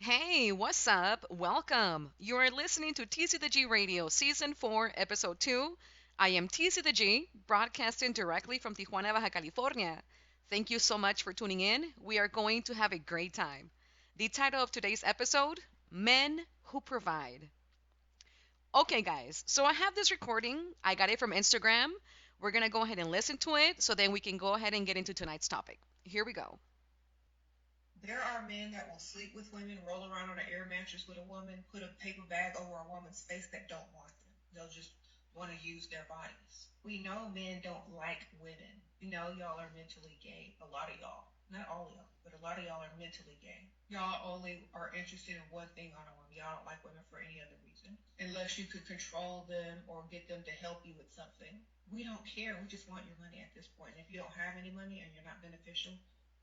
Hey, what's up? Welcome. You are listening to TC the G Radio, Season 4, Episode 2. I am TC the G, broadcasting directly from Tijuana, Baja California. Thank you so much for tuning in. We are going to have a great time. The title of today's episode: Men Who Provide. Okay, guys, so I have this recording. I got it from Instagram. We're going to go ahead and listen to it so then we can go ahead and get into tonight's topic. Here we go. There are men that will sleep with women, roll around on an air mattress with a woman, put a paper bag over a woman's face that don't want them. They'll just want to use their bodies. We know men don't like women. We know y'all are mentally gay. A lot of y'all. Not all of y'all, but a lot of y'all are mentally gay. Y'all only are interested in one thing on a woman. Y'all don't like women for any other reason. Unless you could control them or get them to help you with something. We don't care. We just want your money at this point. And if you don't have any money and you're not beneficial,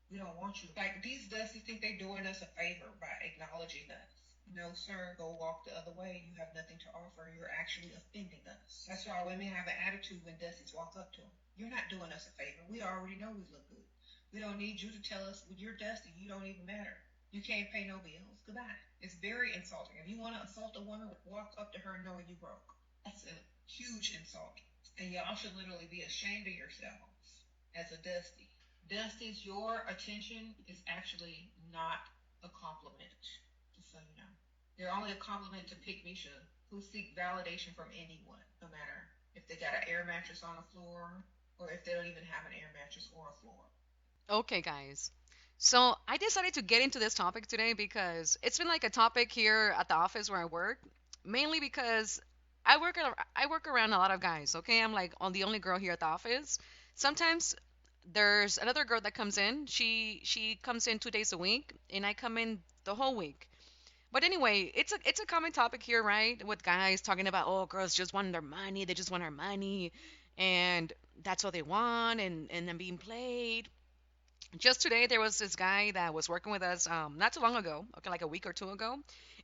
we don't want you. Like these dusties think they're doing us a favor by acknowledging us. No, sir, go walk the other way. You have nothing to offer. You're actually offending us. That's why women have an attitude when dusties walk up to them. You're not doing us a favor. We already know we look good. We don't need you to tell us when you're dusty, you don't even matter. You can't pay no bills. Goodbye. It's very insulting. If you want to insult a woman, walk up to her knowing you broke. That's a huge insult. And y'all should literally be ashamed of yourselves as a dusty. Dusties, your attention is actually not a compliment, just so you know. They're only a compliment to Pick Misha, who seek validation from anyone, no matter if they got an air mattress on the floor or if they don't even have an air mattress or a floor. Okay, guys. So I decided to get into this topic today because it's been like a topic here at the office where I work, mainly because I work around a lot of guys. Okay, I'm like on the only girl here at the office. Sometimes there's another girl that comes in. She comes in 2 days a week, and I come in the whole week. But anyway, it's a common topic here, right? With guys talking about, oh, girls just want their money, they just want our money, and that's all they want, and then being played. Just today there was this guy that was working with us not too long ago, okay, like a week or two ago.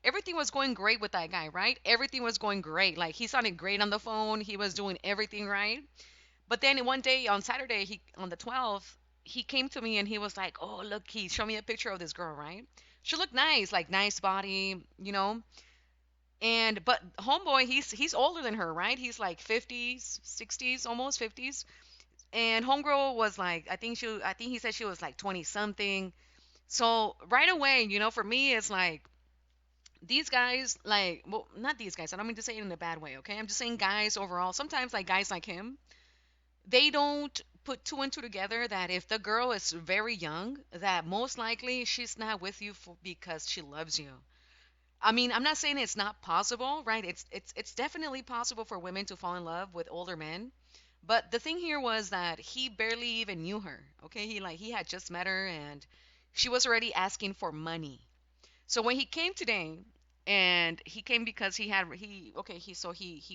Everything was going great with that guy, right? Everything was going great. Like he sounded great on the phone, he was doing everything right. But then one day on Saturday, he on the 12th, he came to me and he was like, oh, look, he showed me a picture of this girl, right? She looked nice, like nice body, you know. And but homeboy, he's older than her, right? He's like 50s, 60s, almost 50s. And homegirl was like, I think he said she was like 20 something. So right away, for me, it's like these guys, like, well, not these guys. I don't mean to say it in a bad way, okay? I'm just saying guys overall. Sometimes, like guys like him, they don't put two and two together that if the girl is very young, that most likely she's not with you because she loves you. I mean, I'm not saying it's not possible, right? It's definitely possible for women to fall in love with older men. But the thing here was that he barely even knew her. Okay, he had just met her and she was already asking for money. So when he came today, and he came because he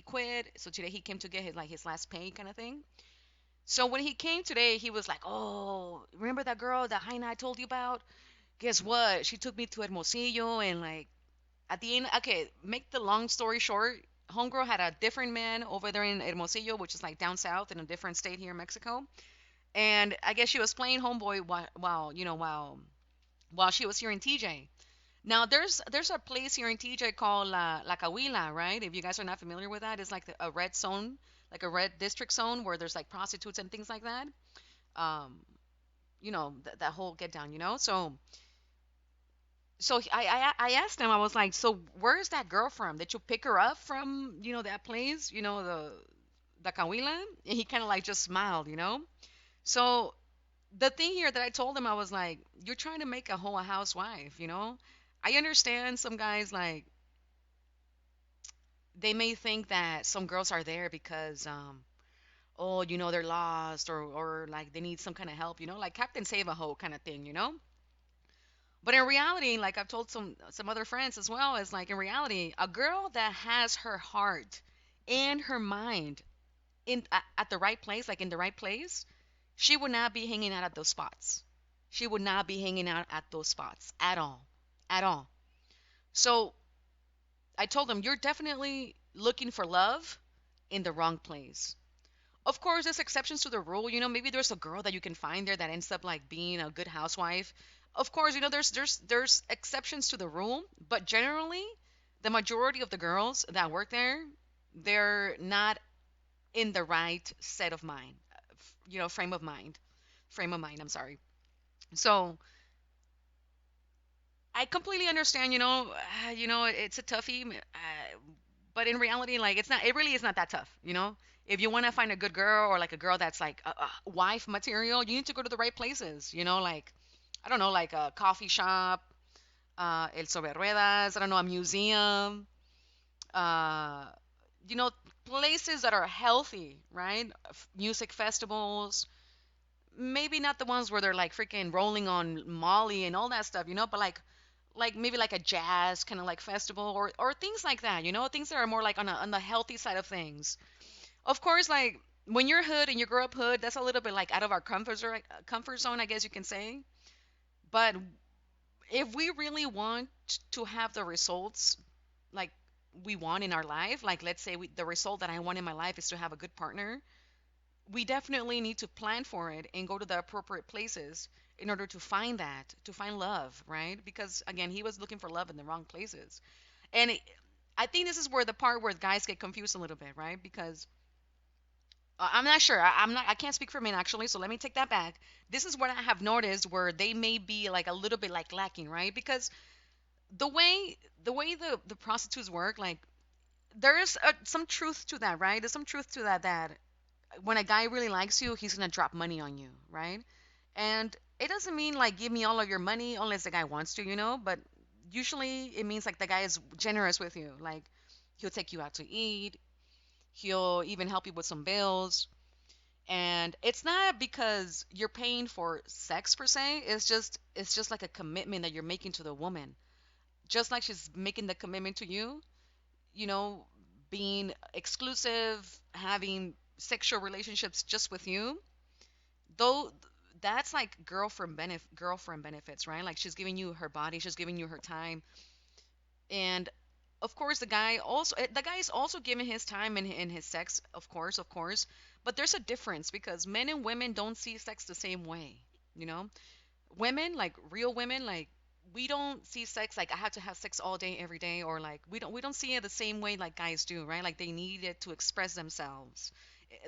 quit. So today he came to get his last pay kind of thing. So when he came today, he was like, "Oh, remember that girl that Heina I told you about? Guess what? She took me to Hermosillo and like at the end, okay, make the long story short, homegirl had a different man over there in Hermosillo, which is like down south in a different state here in Mexico. And I guess she was playing homeboy while she was here in TJ. Now there's a place here in TJ called La Cahuila, right? If you guys are not familiar with that, it's like a red zone, like a red district zone where there's like prostitutes and things like that. Um, that whole get down, so I asked him. I was like, so where's that girl from? Did you pick her up from that place? The Cahuila? And he kind of like just smiled. So the thing here that I told him, I was like, you're trying to make a whole housewife. I understand some guys like they may think that some girls are there because oh they're lost or like they need some kind of help, like Captain Save a Hoe kind of thing. But in reality, like I've told some other friends as well, is like in reality, a girl that has her heart and her mind at the right place, like in the right place, she would not be hanging out at those spots. She would not be hanging out at those spots at all, at all. So I told him, you're definitely looking for love in the wrong place. Of course, there's exceptions to the rule. Maybe there's a girl that you can find there that ends up like being a good housewife. Of course, there's exceptions to the rule, but generally, the majority of the girls that work there, they're not in the right set of mind, frame of mind, frame of mind. I'm sorry. So I completely understand. It's a toughie, but in reality, like it's not. It really is not that tough. If you want to find a good girl or like a girl that's like a wife material, you need to go to the right places. Like I don't know, like a coffee shop, El Sobre Ruedas. I don't know, a museum. Uh, you know, places that are healthy, right? Music festivals, maybe not the ones where they're like freaking rolling on Molly and all that stuff, but like maybe like a jazz kind of like festival or things like that, things that are more like on the healthy side of things. Of course, like when you're hood and you grow up hood, that's a little bit like out of our comfort zone, I guess you can say. But if we really want to have the results like we want in our life, like let's say the result that I want in my life is to have a good partner, we definitely need to plan for it and go to the appropriate places in order to find that, to find love, right? Because again, he was looking for love in the wrong places. And I think this is where the part where guys get confused a little bit, right? Because I'm not sure. I can't speak for men actually, so let me take that back. This is what I have noticed where they may be like a little bit like lacking, right? Because the way the prostitutes work, like there is some truth to that, right? There's some truth to that when a guy really likes you, he's gonna drop money on you, right? And it doesn't mean like give me all of your money unless the guy wants to, but usually it means like the guy is generous with you. Like he'll take you out to eat, he'll even help you with some bills. And it's not because you're paying for sex per se, it's just like a commitment that you're making to the woman. Just like she's making the commitment to you, you know, being exclusive, having sexual relationships just with you, though that's like girlfriend benefits, right? Like she's giving you her body, she's giving you her time. And of course the guy is also giving his time and his sex, of course, but there's a difference because men and women don't see sex the same way, you know? Women, like real women, like we don't see sex like I have to have sex all day every day, or like we don't see it the same way like guys do, right? Like they need it to express themselves,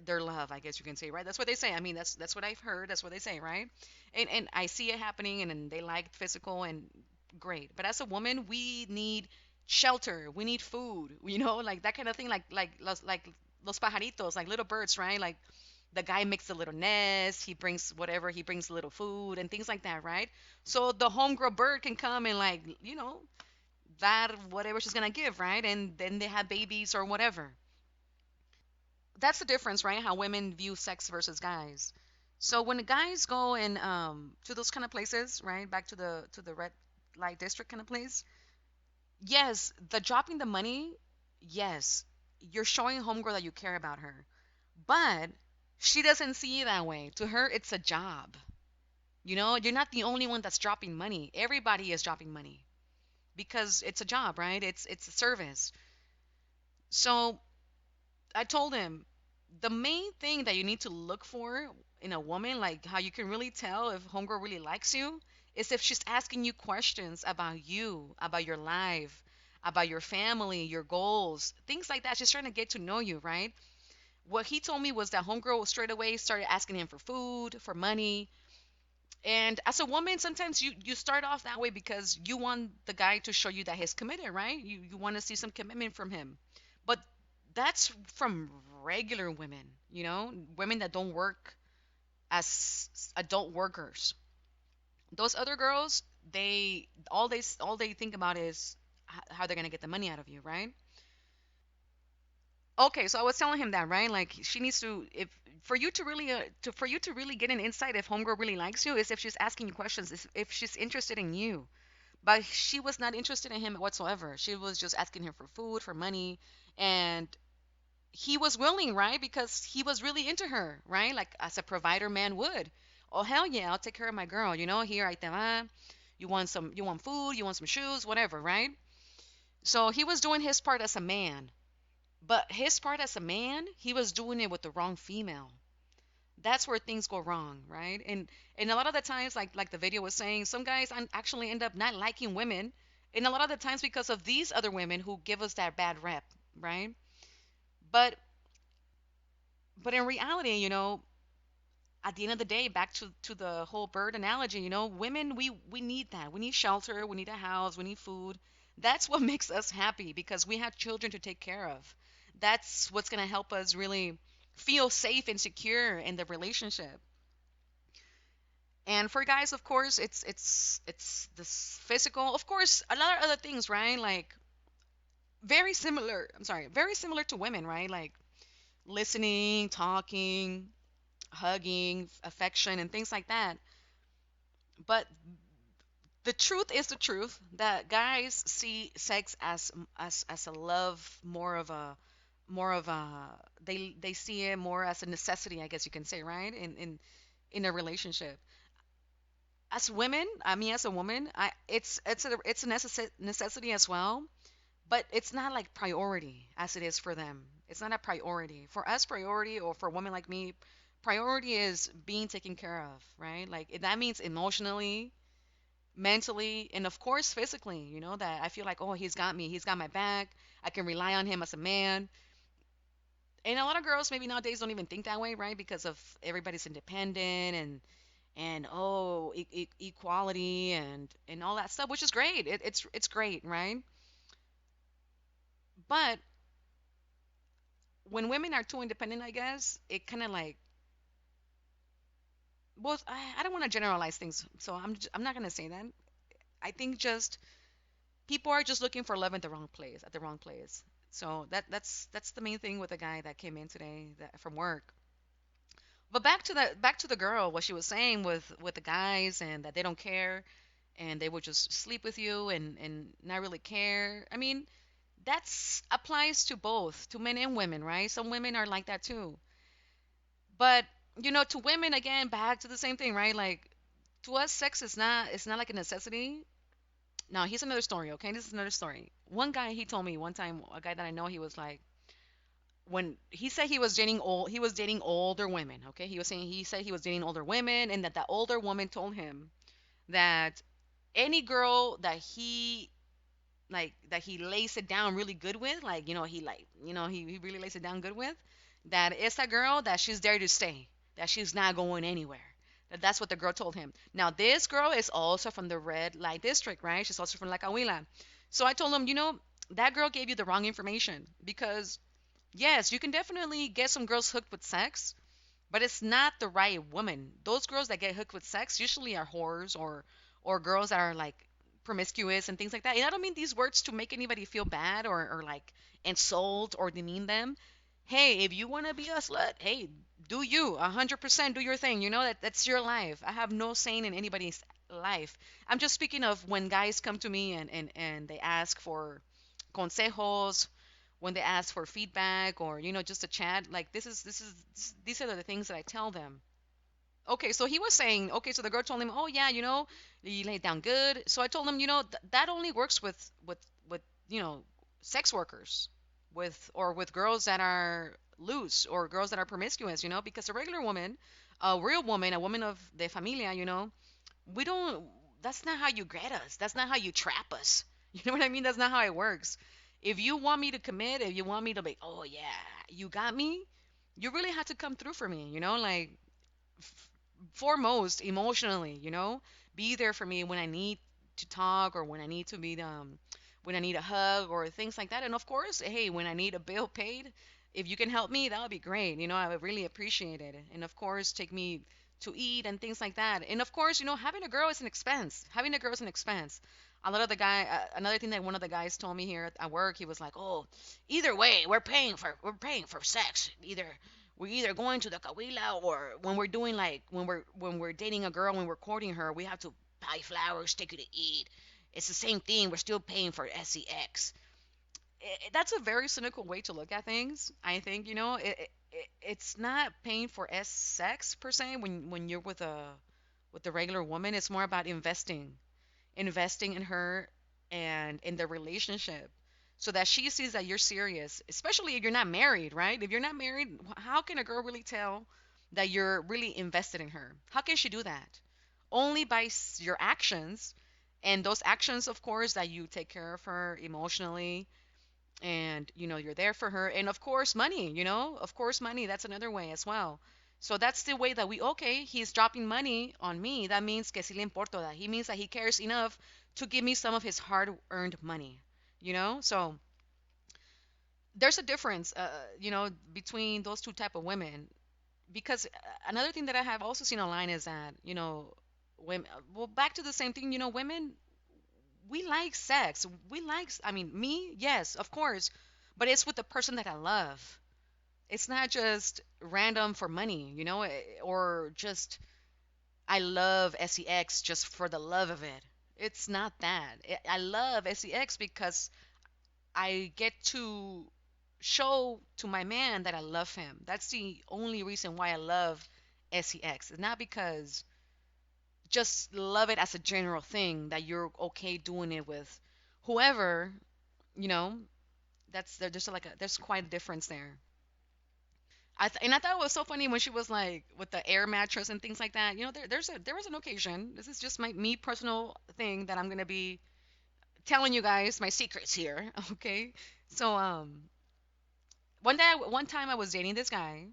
their love, I guess you can say, right? That's what they say. I mean, that's what I've heard. That's what they say, right? And I see it happening, and they like physical and great. But as a woman, we need shelter. We need food. Like that kind of thing. Like los pajaritos, like little birds, right? Like the guy makes a little nest. He brings whatever. He brings a little food and things like that, right? So the homegirl bird can come and like that whatever she's gonna give, right? And then they have babies or whatever. That's the difference, right? How women view sex versus guys. So when the guys go and to those kind of places, right? Back to the red light district kind of place. Yes, the dropping the money, yes. You're showing homegirl that you care about her. But she doesn't see it that way. To her, it's a job. You're not the only one that's dropping money. Everybody is dropping money because it's a job, right? It's a service. So I told him the main thing that you need to look for in a woman, like how you can really tell if homegirl really likes you, is if she's asking you questions about you, about your life, about your family, your goals, things like that. She's trying to get to know you, right? What he told me was that homegirl straight away started asking him for food, for money. And as a woman, sometimes you start off that way because you want the guy to show you that he's committed, right? You want to see some commitment from him. But that's from regular women, women that don't work as adult workers. Those other girls, they all they think about is how they're gonna get the money out of you, right? Okay, so I was telling him that, right? Like she needs to, if for you to really get an insight if homegirl really likes you is if she's asking you questions, if she's interested in you. But she was not interested in him whatsoever. She was just asking him for food, for money, and he was willing, right? Because he was really into her, right? Like as a provider man would. Oh hell yeah, I'll take care of my girl. Here I te va. You want food, you want some shoes, whatever, right? So he was doing his part as a man. But his part as a man, he was doing it with the wrong female. That's where things go wrong, right? And a lot of the times, like the video was saying, some guys actually end up not liking women, and a lot of the times because of these other women who give us that bad rep, right? But but in reality, at the end of the day, back to the whole bird analogy, women, we need that. We need shelter, we need a house, we need food. That's what makes us happy because we have children to take care of. That's what's going to help us really feel safe and secure in the relationship. And for guys, of course, it's this physical, of course, a lot of other things, right? Like very similar, I'm sorry, very similar to women, right? Like listening, talking, hugging, affection, and things like that. But the truth is the truth that guys see sex as a love, more of a they see it more as a necessity, I guess you can say, right? In a relationship. As women, I mean, as a woman, it's a necessity as well, but it's not like priority as it is for them. It's not a priority for us. Priority, or for a woman like me, priority is being taken care of, right? Like that means emotionally, mentally, and of course physically. That I feel like, oh, he's got me, he's got my back. I can rely on him as a man. And a lot of girls maybe nowadays don't even think that way, right? Because of everybody's independent and oh, equality and all that stuff, which is great. It's great, right? But when women are too independent, I guess it kind of like, well, I don't want to generalize things, so I'm not gonna say that. I think just people are just looking for love in the wrong place, at the wrong place. So that's the main thing with the guy that came in today from work. But back to the girl, what she was saying with the guys, and that they don't care, and they would just sleep with you and not really care. I mean, that's applies to both, to men and women, right? Some women are like that too. But to women, again, back to the same thing, right? Like, to us, sex is not, it's not like a necessity. Now, here's another story, okay? This is another story. One guy, he told me one time, a guy that I know, he was like, when he said he was dating older women, okay? He said he was dating older women, and that older woman told him that any girl that he lays it down really good with, like, he really lays it down good with, that it's a girl that she's there to stay, that she's not going anywhere. That's what the girl told him. Now, this girl is also from the red light district, right? She's also from La Cahuila. So I told him, that girl gave you the wrong information, because yes, you can definitely get some girls hooked with sex, but it's not the right woman. Those girls that get hooked with sex usually are whores, or girls that are like promiscuous and things like that. And I don't mean these words to make anybody feel bad, or like insult or demean them. Hey, if you want to be a slut, hey, do you 100% do your thing. That's your life. I have no saying in anybody's life. I'm just speaking of when guys come to me and they ask for consejos, when they ask for feedback, or just a chat. Like, these are the things that I tell them. Okay, so he was saying, okay, so the girl told him, oh yeah, you lay it down good. So I told him, that only works with sex workers, with girls that are loose, or girls that are promiscuous, because a regular woman, a real woman, a woman of the familia, we don't. That's not how you get us. That's not how you trap us. You know what I mean? That's not how it works. If you want me to commit, if you want me to be, oh yeah, you got me, you really have to come through for me. Like, foremost emotionally, be there for me when I need to talk, or when I need a hug, or things like that. And of course, hey, when I need a bill paid, if you can help me, that would be great. I would really appreciate it. And of course, take me to eat and things like that. And of course, having a girl is an expense. Having a girl is an expense. A lot of the guy, another thing that one of the guys told me here at work, he was like, "Oh, either way, we're paying for sex. We're either going to the Cahuila, or when we're doing, like, when we're dating a girl, when we're courting her, we have to buy flowers, take her to eat. It's the same thing. We're still paying for sex." That's a very cynical way to look at things. I think, it's not paying for sex per se when you're with a regular woman. It's more about investing in her and in the relationship, so that she sees that you're serious, especially if you're not married, right? If you're not married, how can a girl really tell that you're really invested in her. How can she do that? Only by your actions. And those actions, of course, that you take care of her emotionally, and you're there for her, and of course money, of course money, that's another way as well. So that's the way that we, okay, he's dropping money on me, that means que si le importo, that he means that he cares enough to give me some of his hard earned money. So there's a difference, between those two type of women. Because another thing that I have also seen online is that, women, well, back to the same thing, women, we like sex. We like, I mean, me, yes, of course, but it's with the person that I love. It's not just random for money, or just I love sex just for the love of it. It's not that. I love sex because I get to show to my man that I love him. That's the only reason why I love sex. It's not because just love it as a general thing that you're okay doing it with whoever, you know. There's like there's quite a difference there. And I thought it was so funny when she was like with the air mattress and things like that. There was an occasion. This is just my me personal thing that I'm gonna be telling you guys my secrets here. Okay, so one time I was dating this guy,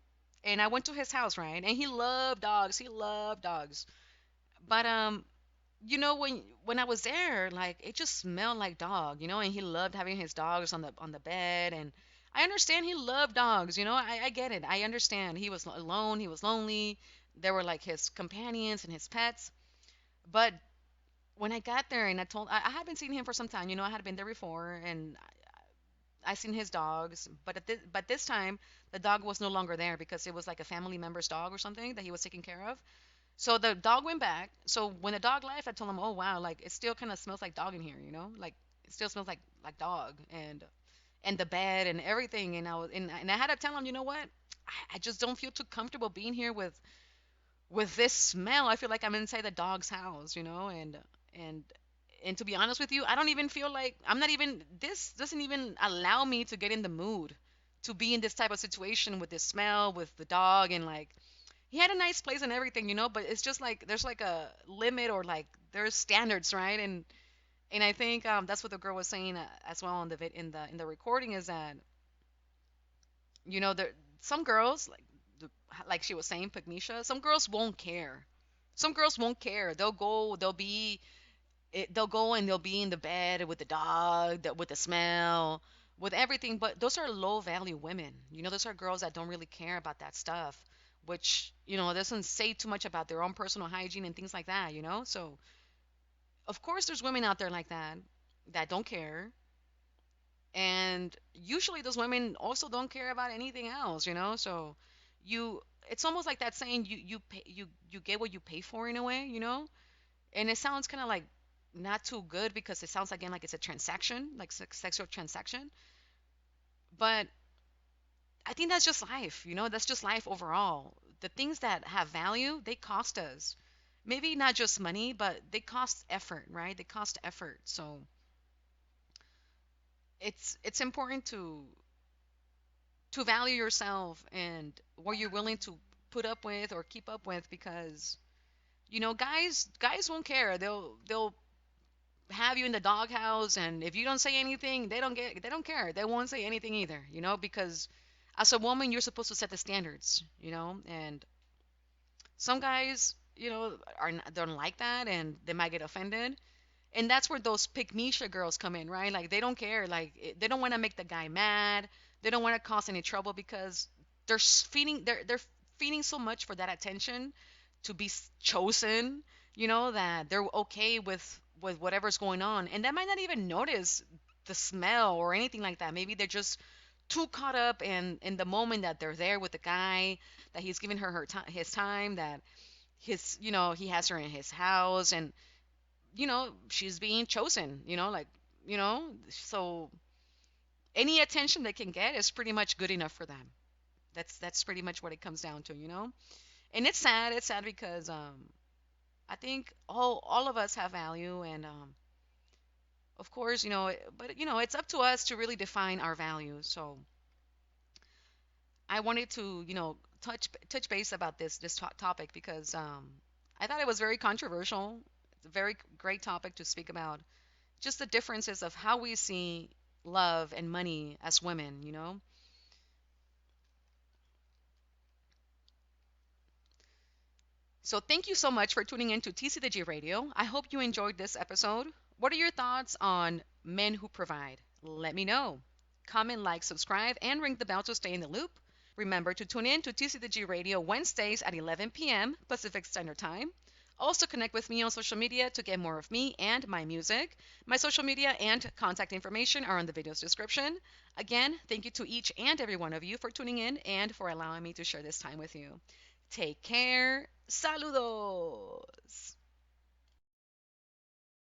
and I went to his house, right, and he loved dogs. He loved dogs, but when I was there, like it just smelled like dog, and he loved having his dogs on the bed. And I understand he loved dogs, I get it. I understand he was alone, he was lonely. There were like his companions and his pets. But when I got there and I had been seeing him for some time, I had been there before, and I seen his dogs, but this time the dog was no longer there because it was like a family member's dog or something that he was taking care of. So the dog went back. So when the dog left, I told him, "Oh wow, like it still kind of smells like dog in here, like it still smells like dog." And the bed and everything. And I had to tell him, "You know what? I just don't feel too comfortable being here with this smell. I feel like I'm inside the dog's house, and and to be honest with you, I don't even feel like I'm not even this doesn't even allow me to get in the mood to be in this type of situation with this smell with the dog. And like he had a nice place and everything, but it's just like there's like a limit, or like there's standards, right? And I think that's what the girl was saying as well in the recording, is that there some girls like she was saying, Pygmisha, some girls won't care. Some girls won't care. They'll go and they'll be in the bed with the dog, with the smell, with everything. But those are low value women. Those are girls that don't really care about that stuff, which, doesn't say too much about their own personal hygiene and things like that, So, of course, there's women out there like that don't care. And usually those women also don't care about anything else, So, you, it's almost like that saying, you get what you pay for in a way, And it sounds kind of like not too good because it sounds again like it's a transaction, like sexual transaction. But I think that's just life, That's just life overall. The things that have value, they cost us. Maybe not just money, but they cost effort, right? They cost effort. So it's important to value yourself and what you're willing to put up with or keep up with, because guys won't care. They'll have you in the doghouse, and if you don't say anything, they don't care. They won't say anything either, because as a woman you're supposed to set the standards, And some guys, don't like that, and they might get offended. And that's where those pick Misha girls come in, right? Like they don't care, like they don't want to make the guy mad. They don't want to cause any trouble because they're feeding so much for that attention to be chosen, that they're okay with whatever's going on, and they might not even notice the smell or anything like that. Maybe they're just too caught up in the moment that they're there with the guy, that he's giving her his time, that he has her in his house, and she's being chosen, so any attention they can get is pretty much good enough for them. That's pretty much what it comes down to, and it's sad because I think all of us have value, and of course, but it's up to us to really define our values. So I wanted to, touch base about this topic because I thought it was very controversial. It's a very great topic to speak about. Just the differences of how we see love and money as women, you know? So thank you so much for tuning in to TCDG Radio. I hope you enjoyed this episode. What are your thoughts on men who provide? Let me know. Comment, like, subscribe, and ring the bell to stay in the loop. Remember to tune in to TCDG Radio Wednesdays at 11 p.m. Pacific Standard Time. Also connect with me on social media to get more of me and my music. My social media and contact information are in the video's description. Again, thank you to each and every one of you for tuning in and for allowing me to share this time with you. Take care. Saludos.